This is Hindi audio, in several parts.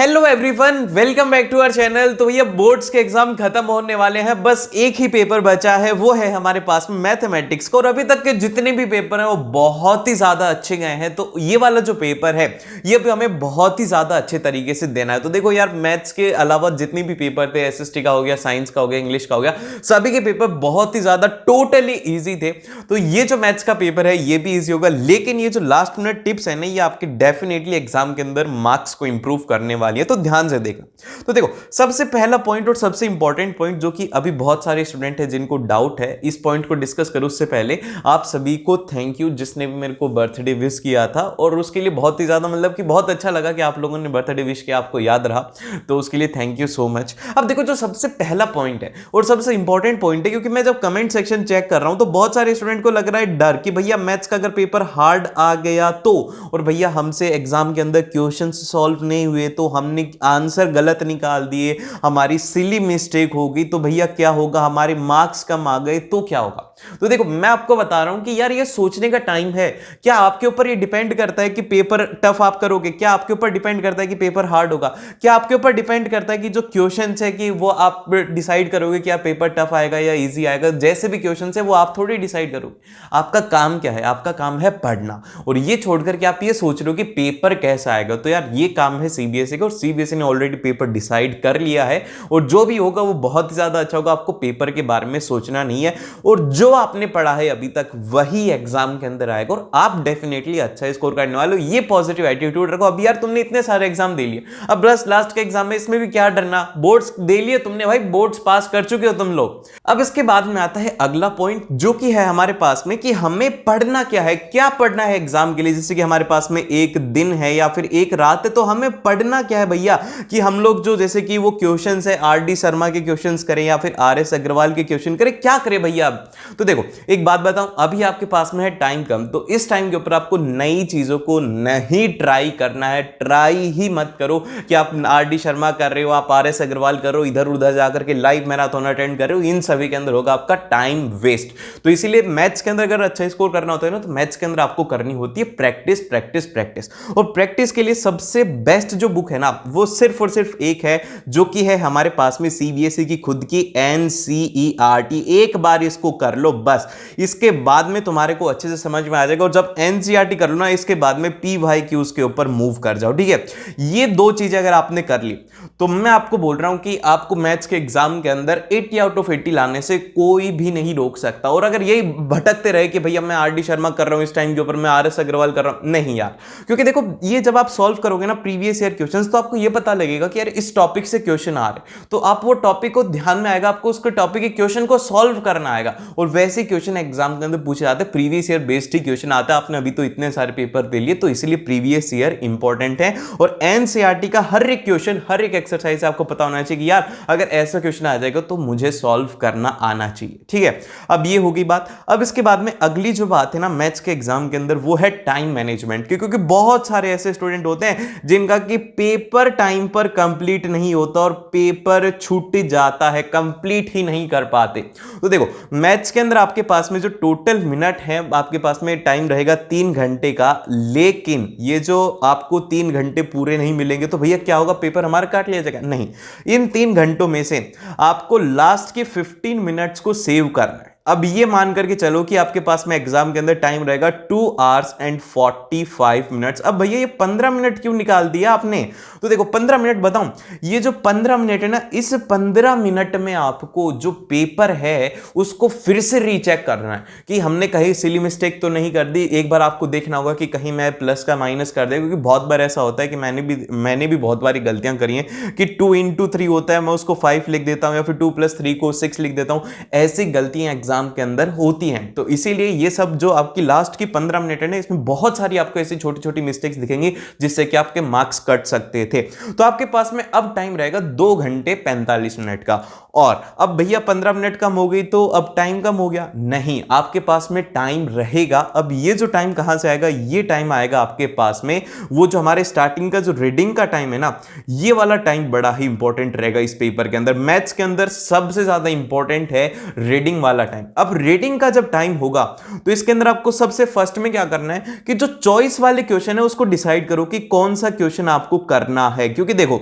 Hello everyone, welcome back to our channel. तो भैया बोर्ड्स के एग्जाम खत्म होने वाले हैं, बस एक ही पेपर बचा है, वो है हमारे पास में मैथमेटिक्स का। और अभी तक के जितने भी पेपर हैं वो बहुत ही ज्यादा अच्छे गए हैं। तो ये वाला जो पेपर है ये भी हमें बहुत ही ज्यादा अच्छे तरीके से देना है। तो देखो यार, मैथ्स के अलावा जितने भी पेपर थे, एसएसटी का हो गया, साइंस का हो गया, इंग्लिश का हो गया, सभी के पेपर बहुत ही ज्यादा टोटली ईजी थे। तो ये जो मैथ्स का पेपर है ये भी ईजी होगा, लेकिन ये जो लास्ट मिनट टिप्स है ना, ये आपके डेफिनेटली एग्जाम के अंदर मार्क्स को इंप्रूव करने वाली है। तो ध्यान से देखना। तो देखो, सबसे पहला पॉइंट और सबसे इंपॉर्टेंट पॉइंट, जो कि अभी बहुत सारे स्टूडेंट हैं जिनको डाउट है, इस पॉइंट को डिस्कस करूं उससे पहले आप सभी को थैंक यू, जिसने भी मेरे को बर्थडे विश किया था। और उसके लिए बहुत ही ज्यादा, मतलब कि बहुत अच्छा लगा कि आप लोगों ने बर्थडे विश किया, आपको याद रहा, तो उसके लिए थैंक यू सो मच। अब देखो, जो सबसे पहला पॉइंट है और सबसे इंपॉर्टेंट पॉइंट है, क्योंकि मैं जब कमेंट सेक्शन चेक कर रहा हूं तो बहुत सारे स्टूडेंट को लग रहा है डर कि भैया मैथ्स का अगर पेपर हार्ड आ गया तो, और भैया हमसे एग्जाम के अंदर क्वेश्चन सॉल्व नहीं हुए तो, हमने आंसर गलत निकाल दिए, हमारी सिली मिस्टेक होगी, तो भैया क्या होगा, हमारे मार्क्स कम आ गए तो क्या होगा। तो देखो, मैं आपको बता रहा हूं कि यार ये सोचने का टाइम है। क्या आपके ऊपर ये डिपेंड करता है कि पेपर टफ आप करोगे? क्या आपके ऊपर डिपेंड करता है कि पेपर हार्ड होगा? क्या आपके ऊपर डिपेंड करता है कि जो क्वेश्चंस है कि वो आप डिसाइड करोगे कि आप पेपर टफ आएगा या इजी आएगा? जैसे भी क्वेश्चंस है वो आप थोड़ी डिसाइड करोगे। आपका काम क्या है? आपका काम है पढ़ना। और ये छोड़कर के आप ये सोच रहे हो कि पेपर कैसा आएगा, तो यार ये काम है सीबीएसई का, और सीबीएसई ने ऑलरेडी पेपर डिसाइड कर लिया है। और जो भी होगा वो बहुत ही ज्यादा अच्छा होगा। आपको पेपर के बारे में सोचना नहीं है, और जो आपने पढ़ा है अभी तक वही एग्जाम के अंदर आएगा, और आप डेफिनेटली अच्छा स्कोर करने वाले हो। ये पॉजिटिव एटीट्यूड रखो। अब यार तुमने इतने सारे एग्जाम दे लिए, अब बस लास्ट का एग्जाम है, इसमें भी क्या डरना? बोर्ड्स दे लिए तुमने भाई, बोर्ड्स पास कर चुके हो तुम लोग। अब इसके बाद में आता है अगला पॉइंट, जो कि है हमारे पास में कि हमें पढ़ना क्या है, क्या पढ़ना है एग्जाम के लिए। जैसे कि हमारे पास में एक दिन है या फिर एक रात है, तो हमें पढ़ना क्या है भैया, कि हम लोग जो जैसे कि वो क्वेश्चंस है, आरडी शर्मा के क्वेश्चंस करें या फिर आरएस अग्रवाल के क्वेश्चन करें, क्या करें भैया? अब तो देखो, एक बात बताऊं, अभी आपके पास में है टाइम कम, तो इस टाइम के ऊपर आपको नई चीजों को नहीं ट्राई करना है। ट्राई ही मत करो कि आप आरडी शर्मा कर रहे हो, आप आरएस अग्रवाल कर रहे हो, इधर उधर जाकर के लाइव मैराथन अटेंड कर रहे हो, इन सभी के अंदर होगा आपका टाइम वेस्ट। तो इसीलिए मैथ्स के अंदर अगर अच्छा स्कोर करना होता है ना, तो मैथ्स के अंदर आपको करनी होती है प्रैक्टिस, प्रैक्टिस, प्रैक्टिस। और प्रैक्टिस के लिए सबसे बेस्ट जो बुक है ना, वो सिर्फ और सिर्फ एक है, जो कि है हमारे पास में सीबीएसई की खुद की एनसीईआरटी। एक बार इसको कर लो बस, इसके बाद में तुम्हारे को अच्छे से समझ में आ जाएगा। और जब एनसीईआरटी कर लो ना, इसके बाद में पीवाईक्यूज के ऊपर मूव कर जाओ, ठीक है? ये दो चीजें अगर आपने कर ली, तो मैं आपको बोल रहा हूं कि आपको मैथ्स के एग्जाम के अंदर 80 आउट ऑफ 80 लाने से कोई भी नहीं रोक सकता। और अगर यही भटकते रहे कि भैया मैं आरडी शर्मा कर रहा हूं इस टाइम के ऊपर, मैं आरएस अग्रवाल कर रहा हूं, नहीं यार। क्योंकि देखो, ये जब आप सॉल्व करोगे ना प्रीवियस ईयर क्वेश्चंस, तो आपको ये पता लगेगा कि यार इस टॉपिक से क्वेश्चन आ रहे, तो आप वो टॉपिक को ध्यान में आएगा, आपको उसके टॉपिक के क्वेश्चन को सॉल्व करना आएगा। और वैसे क्वेश्चन एग्जाम के अंदर पूछे जाते हैं, प्रीवियस ईयर बेस्ड ही क्वेश्चन आता है। आपने अभी तो इतने सारे पेपर दे लिए, तो इसलिए प्रीवियस ईयर इंपॉर्टेंट है। और एनसीईआरटी का हर एक क्वेश्चन, हर एक एक्सरसाइज आपको पता होना चाहिए कि यार अगर ऐसा क्वेश्चन आ जाएगा तो मुझे सॉल्व करना आना चाहिए, ठीक है? अब ये होगी बात। अब इसके बाद में अगली जो बात है ना मैथ्स के एग्जाम के अंदर, वो है टाइम मैनेजमेंट की। क्योंकि बहुत सारे ऐसे स्टूडेंट होते हैं जिनका कि पेपर टाइम पर कंप्लीट नहीं होता और पेपर छूट जाता है, कंप्लीट ही नहीं कर पाते। तो देखो, मैथ्स के अंदर आपके पास में जो टोटल मिनट है, आपके पास में टाइम रहेगा 3 घंटे का। लेकिन ये जो आपको 3 घंटे पूरे नहीं मिलेंगे तो भैया क्या होगा, पेपर हमारा काट लिया जाएगा? नहीं, इन 3 घंटों में से आपको लास्ट के 15 मिनट्स को सेव करना है। अब ये मान करके चलो कि आपके पास में एग्जाम के अंदर टाइम रहेगा 2 hours and 45 minutes। अब भैया ये 15 मिनट क्यों निकाल दिया आपने? तो देखो, 15 मिनट बताऊं, ये जो 15 मिनट है ना, इस 15 मिनट में आपको जो पेपर है उसको फिर से रीचेक करना है कि हमने कहीं सिली मिस्टेक तो नहीं कर दी। एक बार आपको देखना होगा कि कहीं मैं प्लस का माइनस कर दिया, क्योंकि बहुत बार ऐसा होता है कि मैंने भी बहुत बारी गलतियां करी हैं कि 2 into 3 होता है, मैं उसको 5 लिख देता हूं, या फिर 2 + 3 को 6 लिख देता हूं। ऐसी गलतियां एग्जाम के अंदर होती हैं। तो इसीलिए ये सब जो आपकी लास्ट की 15 मिनट है ना, इसमें बहुत सारी आपको ऐसी छोटी छोटी मिस्टेक्स दिखेंगी जिससे कि आपके मार्क्स कट सकते थे। तो आपके पास में अब टाइम रहेगा 2 घंटे 45 मिनट का। और अब भैया 15 मिनट कम हो गई तो अब टाइम कम हो गया? नहीं, आपके पास में टाइम रहेगा। अब ये जो टाइम कहां से आएगा? ये टाइम आएगा आपके पास में वो जो हमारे स्टार्टिंग का जो रीडिंग का टाइम है ना, ये वाला टाइम बड़ा ही इंपॉर्टेंट रहेगा इस पेपर के अंदर। मैथ्स के अंदर सबसे ज्यादा इंपॉर्टेंट है रीडिंग वाला टाइम। टाइम। अब रीडिंग का जब टाइम होगा तो इसके अंदर आपको सबसे फर्स्ट में क्या करना है कि जो चॉइस वाले क्वेश्चन है उसको डिसाइड करो कि कौन सा क्वेश्चन आपको करना है। क्योंकि देखो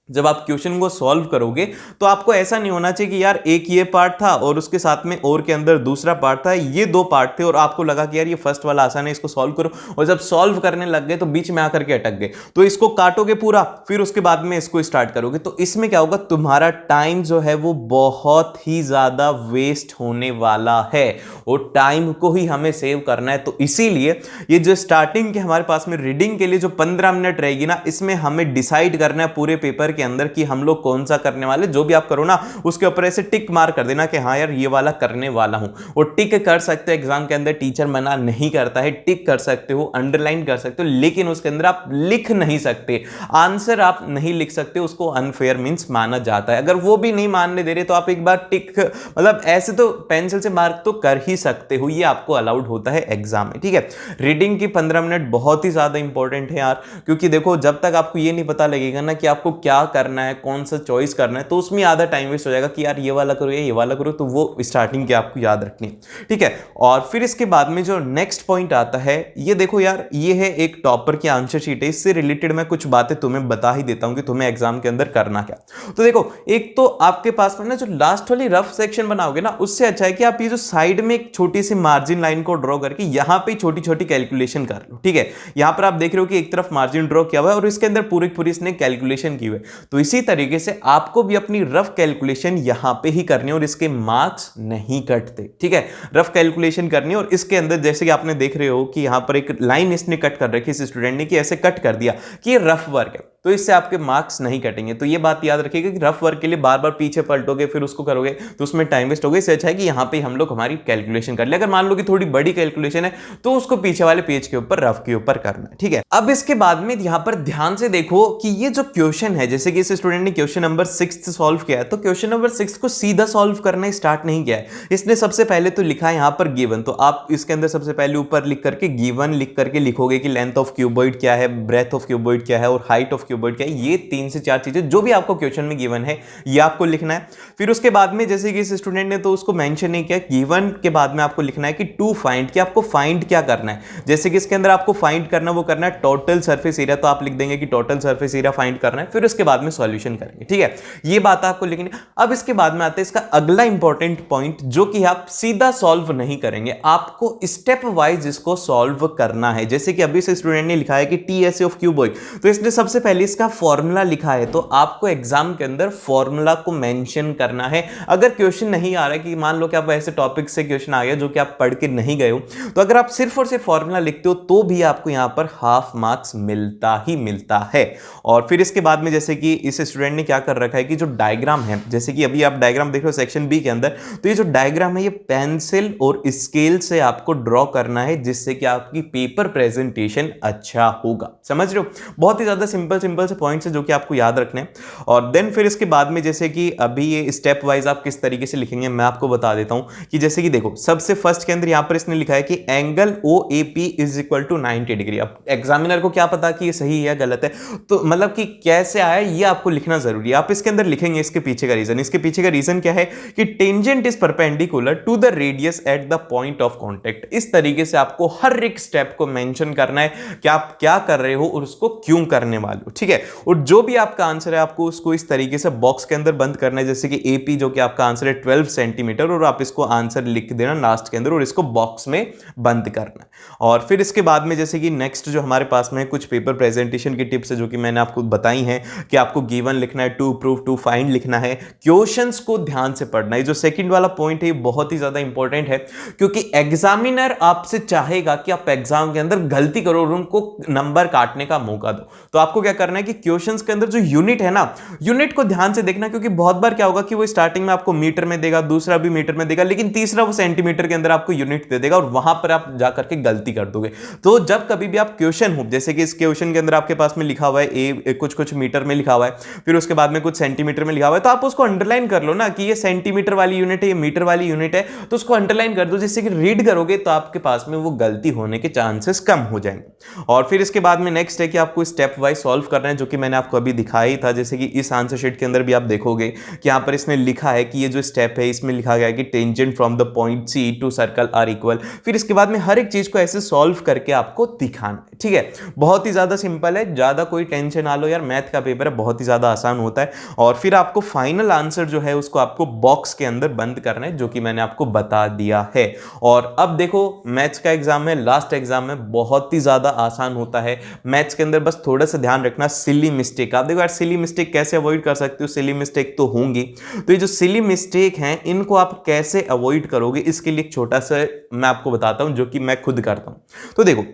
जब आप क्वेश्चन को सॉल्व करोगे तो आपको ऐसा नहीं होना चाहिए कि यार एक ये पार्ट था और उसके साथ में और के अंदर दूसरा पार्ट था, ये दो पार्ट थे और आपको लगा कि यार ये फर्स्ट वाला आसान है, इसको सॉल्व करो, और जब सॉल्व करने लग गए तो बीच में आकर के अटक गए, तो इसको काटोगे पूरा, फिर उसके बाद में इसको स्टार्ट करोगे, तो इसमें क्या होगा, तुम्हारा टाइम जो है वो बहुत ही ज्यादा वेस्ट होने वाला है और टाइम को ही हमें सेव करना है। तो इसीलिए ये जो स्टार्टिंग के हमारे पास में रीडिंग के लिए जो 15 मिनट रहेगी ना, इसमें हमें डिसाइड करना है पूरे पेपर के अंदर कि हम लोग कौन सा करने वाले। जो भी आप करो ना उसके ऊपर ऐसे टिक मार कर देना कि हाँ यार ये वाला करने वाला हूं, और टिक कर सकते हो। एग्जाम के अंदर टीचर मना नहीं करता है, टिक कर सकते हो, अंडरलाइन कर सकते हो, लेकिन उसके अंदर आप लिख नहीं सकते, आंसर आप नहीं लिख सकते, उसको अनफेयर मींस माना जाता है। अगर वो भी नहीं मानने दे रहे तो आप एक बार टिक, मतलब ऐसे तो पेंसिल से मार्क तो कर ही सकते हो, ये आपको अलाउड होता है एग्जाम में, ठीक है। रीडिंग की 15 मिनट बहुत ही ज्यादा इंपॉर्टेंट है यार, क्योंकि देखो जब तक आपको ये नहीं पता लगेगा ना कि आपको क्या करना है, कौन सा चॉइस करना है, तो उसमें आधा टाइम वेस्ट हो जाएगा कि यार ये वाला करो, ये वाला करो, तो वो स्टार्टिंग की आपको याद रखनी है, ठीक है। और फिर इसके बाद में जो नेक्स्ट पॉइंट आता है, ये देखो यार, ये है एक टॉपर की आंसर शीट है, इससे रिलेटेड मैं कुछ बातें तुम्हें बता ही देता हूं कि तुम्हें एग्जाम के अंदर करना क्या। तो देखो एक तो आपके पास में ना जो लास्ट वाली रफ सेक्शन बनाओगे ना, उससे अच्छा है कि आप ये जो साइड में एक छोटी सी मार्जिन लाइन को ड्रॉ करके यहां पे छोटी छोटी कैलकुलेशन कर लो, ठीक है। यहां पर आप देख रहे हो कि एक तरफ मार्जिन ड्रॉ किया हुआ है और इसके अंदर पूरी पूरी इसने कैलकुलेशन की हुई है, तो इसी तरीके से आपको भी अपनी रफ कैलकुलेशन यहां पे ही करनी है और इसके मार्क्स नहीं कटते, ठीक है। रफ कैलकुलेशन करनी है और इसके अंदर जैसे कि आपने देख रहे हो कि यहां पर एक लाइन इसने कट कर रखी है इस स्टूडेंट ने, कि ऐसे कट कर दिया कि ये रफ वर्क है, तो इससे आपके मार्क्स नहीं कटेंगे। तो ये बात याद रखिएगा कि रफ वर्क के लिए बार बार पीछे पलटोगे फिर उसको करोगे तो उसमें टाइम वेस्ट होगा, इससे अच्छा है कि यहां पे हम लोग हमारी कैलकुलेशन कर ले। अगर मान लो कि थोड़ी बड़ी कैलकुलेशन है तो उसको पीछे वाले पेज के ऊपर रफ के ऊपर करना है, ठीक है। अब इसके बाद में यहां पर ध्यान से देखो कि ये जो क्वेश्चन है, जैसे कि इस स्टूडेंट ने क्वेश्चन नंबर 6 सॉल्व किया है, तो क्वेश्चन नंबर 6 को सीधा सॉल्व करना स्टार्ट नहीं किया है इसने। सबसे पहले तो लिखा है यहां पर गिवन, तो आप इसके अंदर सबसे पहले ऊपर लिख करके गिवन लिख करके लिखोगे कि लेंथ ऑफ क्यूबॉइड क्या है, ब्रेथ ऑफ क्यूबॉइड क्या है और हाइट ऑफ क्यूबॉइड क्या है। ये 3 से 4 चीजें जो भी आपको क्वेश्चन में गिवन है ये आपको लिखना है। फिर उसके बाद में जैसे कि इस स्टूडेंट ने तो उसको मेंशन नहीं किया, गिवन के बाद में आपको लिखना है कि टू फाइंड, कि आपको फाइंड क्या करना है। जैसे कि इसके अंदर आपको फाइंड करना वो करना है टोटल सरफेस एरिया, तो आप लिख देंगे कि टोटल सरफेस एरिया फाइंड करना है, फिर उसके बाद में सॉल्यूशन करेंगे, ठीक है। ये बात आपको लिखनी है। अब इसके बाद में आता है इसका अगला इंपॉर्टेंट पॉइंट, जो कि आप सीधा सॉल्व नहीं करेंगे, आपको स्टेप वाइज इसको सॉल्व करना है। जैसे कि अभी से स्टूडेंट ने लिखा है कि टीएसए ऑफ क्यूबॉइड, तो इसने सबसे पहले इसका फॉर्मूला लिखा है, तो आपको एग्जाम के अंदर फॉर्मूला को मेंशन करना है। अगर क्वेश्चन नहीं आ रहा है, कि मान लो कि आप ऐसे टॉपिक से क्वेश्चन आ गया जो कि आप पढ़ के नहीं गए हो, तो अगर आप सिर्फ और सिर्फ फॉर्मूला लिखते हो तो भी आपको यहां पर हाफ मार्क्स मिलता ही मिलता है। और फिर इसके बाद में जैसे कि इस स्टूडेंट ने क्या कर रखा है कि जो डायग्राम है, जैसे कि अभी आप डायग्राम देख रहे हो सेक्शन बी के अंदर, तो ये जो डायग्राम है ये पेंसिल और स्केल से आपको ड्रॉ करना है, जिससे कि आपकी पेपर प्रेजेंटेशन अच्छा होगा। समझ रहे हो, बहुत ही ज्यादा सिंपल सिंपल से पॉइंट्स है जो कि आपको याद रखने हैं। और देन फिर इसके बाद में जैसे कि अभी ये स्टेप वाइज आप किस तरीके से लिखेंगे मैं आपको बता देता हूं, कि जैसे कि देखो सबसे फर्स्ट के अंदर यहां पर इसने लिखा है कि angle OAP is equal to 90 degree. अब एग्जामिनर को क्या पता कि ये सही है या गलत है, तो मतलब कि कैसे आया ये आपको लिखना जरूरी है। आप इसके अंदर लिखेंगे इसके पीछे का रीजन। इसके पीछे का रीजन क्या है कि tangent is perpendicular to the radius at the point of contact. इस तरीके से आपको हर एक स्टेप को मेंशन करना है कि आप क्या कर रहे हो और उसको क्यों करने वाले हो, ठीक है। और जो भी आपका आंसर है आपको उसको इस तरीके से बॉक्स के अंदर बंद करना है, जैसे कि AP जो कि आपका आंसर है 12 सेंटीमीटर, और आप इसको आंसर लिख देना लास्ट के अंदर और इसको बॉक्स में बंद करना है। और फिर इसके बाद में जैसे कि नेक्स्ट जो हमारे पास में कुछ पेपर प्रेजेंटेशन की टिप्स है जो कि मैंने आपको बताई हैं, कि आपको गिवन लिखना है, टू प्रूफ, टू फाइंड लिखना है, क्वेश्चंस को ध्यान से पढ़ना है। जो सेकंड वाला पॉइंट है बहुत ही ज्यादा इंपॉर्टेंट है, क्योंकि एग्जामिनर आपसे चाहेगा कि आप एग्जाम के अंदर गलती करो और उनको नंबर काटने का मौका दो। तो आपको क्या करना है कि क्वेश्चंस के अंदर जो यूनिट है ना, यूनिट को ध्यान से देखना, क्योंकि बहुत बार क्या होगा कि वो स्टार्टिंग में आपको मीटर में देगा, दूसरा भी मीटर में देगा, लेकिन तीसरा वो सेंटीमीटर के अंदर आपको यूनिट दे देगा और वहां पर आप जाकर के गलती कर दोगे। तो जब कभी भी आप क्वेश्चन हो, जैसे कि इस क्वेश्चन के अंदर आपके पास में लिखा हुआ है कुछ कुछ मीटर में लिखा लिखा हुआ है, फिर उसके बाद में कुछ सेंटीमीटर में लिखा हुआ है, तो आप उसको अंडरलाइन कर लो ना कि ये सेंटीमीटर वाली यूनिट है, ये मीटर वाली यूनिट है, तो उसको अंडरलाइन कर दो, जिससे कि रीड करोगे तो आपके पास में वो गलती होने के चांसेस कम हो जाएंगे। और फिर इसके बाद में नेक्स्ट है कि आपको स्टेप वाइज सॉल्व करना है, जो कि मैंने आपको अभी दिखाई था। जैसे कि इस आंसर शीट के अंदर भी आप देखोगे कि यहाँ पर इसमें लिखा है कि ये जो स्टेप है इसमें लिखा गया है कि tangent from the point C to circle are equal. फिर इसके बाद में हर एक चीज को ऐसे सॉल्व करके आपको दिखाना है, ठीक है। बहुत ही ज्यादा सिंपल है, ज्यादा कोई टेंशन ना लो यार, मैथ का पेपर है, बहुत ही ज्यादा आसान होता है। और फिर आपको फाइनल आंसर जो है उसको आपको बॉक्स के अंदर बंद करना है, जो कि मैंने आपको बता दिया है। और अब देखो मैथ्स का एग्जाम है, लास्ट एग्जाम है, बहुत ही ज्यादा आसान होता है मैथ्स के अंदर। बस थोड़ा सा ध्यान रखना सिली मिस्टेक। आप देखो यार सिली मिस्टेक कैसे अवॉइड कर सकते हो, सिली मिस्टेक तो होंगी, तो ये जो सिली मिस्टेक हैं इनको आप कैसे अवॉइड करोगे, इसके लिए एक छोटा सा मैं आपको बताता हूं जो कि मैं खुद करता हूं। तो देखो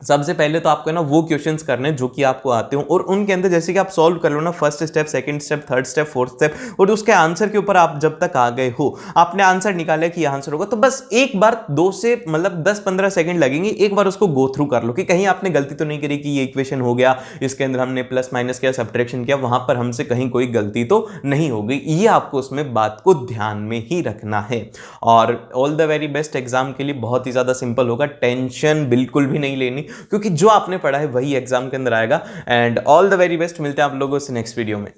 सबसे पहले तो आपको ना वो क्वेश्चंस करने जो कि आपको आते हो, और उनके अंदर जैसे कि आप सॉल्व कर लो ना, first step, second step, third step, fourth step, और उसके आंसर के ऊपर आप जब तक आ गए हो, आपने आंसर निकाला कि आंसर होगा, तो बस एक बार 2 से मतलब 10-15 सेकंड लगेंगे, एक बार उसको गो थ्रू कर लो कि कहीं आपने गलती तो नहीं करी कि ये इक्वेशन हो गया, इसके अंदर हमने प्लस माइनस किया, सब्ट्रैक्शन किया, वहां पर हमसे कहीं कोई गलती तो नहीं हो गई। ये आपको उसमें बात को ध्यान में ही रखना है। और all the very best, exam के लिए बहुत ही ज्यादा सिंपल होगा, टेंशन बिल्कुल भी नहीं लेनी, क्योंकि जो आपने पढ़ा है वही एग्जाम के अंदर आएगा। And all the very best, मिलते हैं आप लोगों से नेक्स्ट वीडियो में।